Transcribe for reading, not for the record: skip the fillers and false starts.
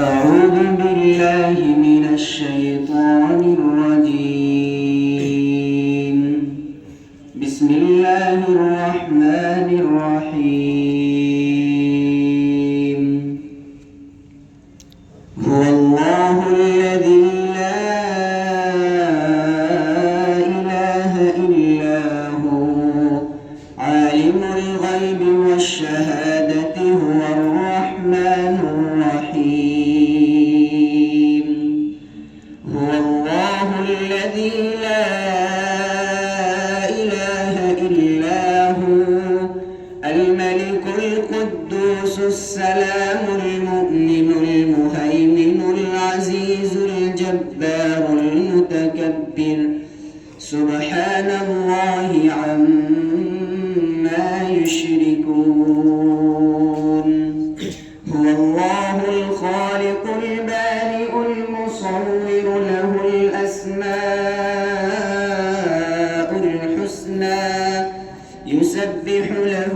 أعوذ بالله من الشيطان الرجيم. بسم الله الرحمن الرحيم. هو الله الذي لا إله إلا هو عالم الغيب والشهادة هو الرحمن الرحيم. هو الله الذي لا إله إلا هو الملك القدوس السلام المؤمن المهيمن العزيز الجبار المتكبر سبحان الله عما يشركون. هو الله الخالق البارئ المصور له الأسماء الحسنى يسبح له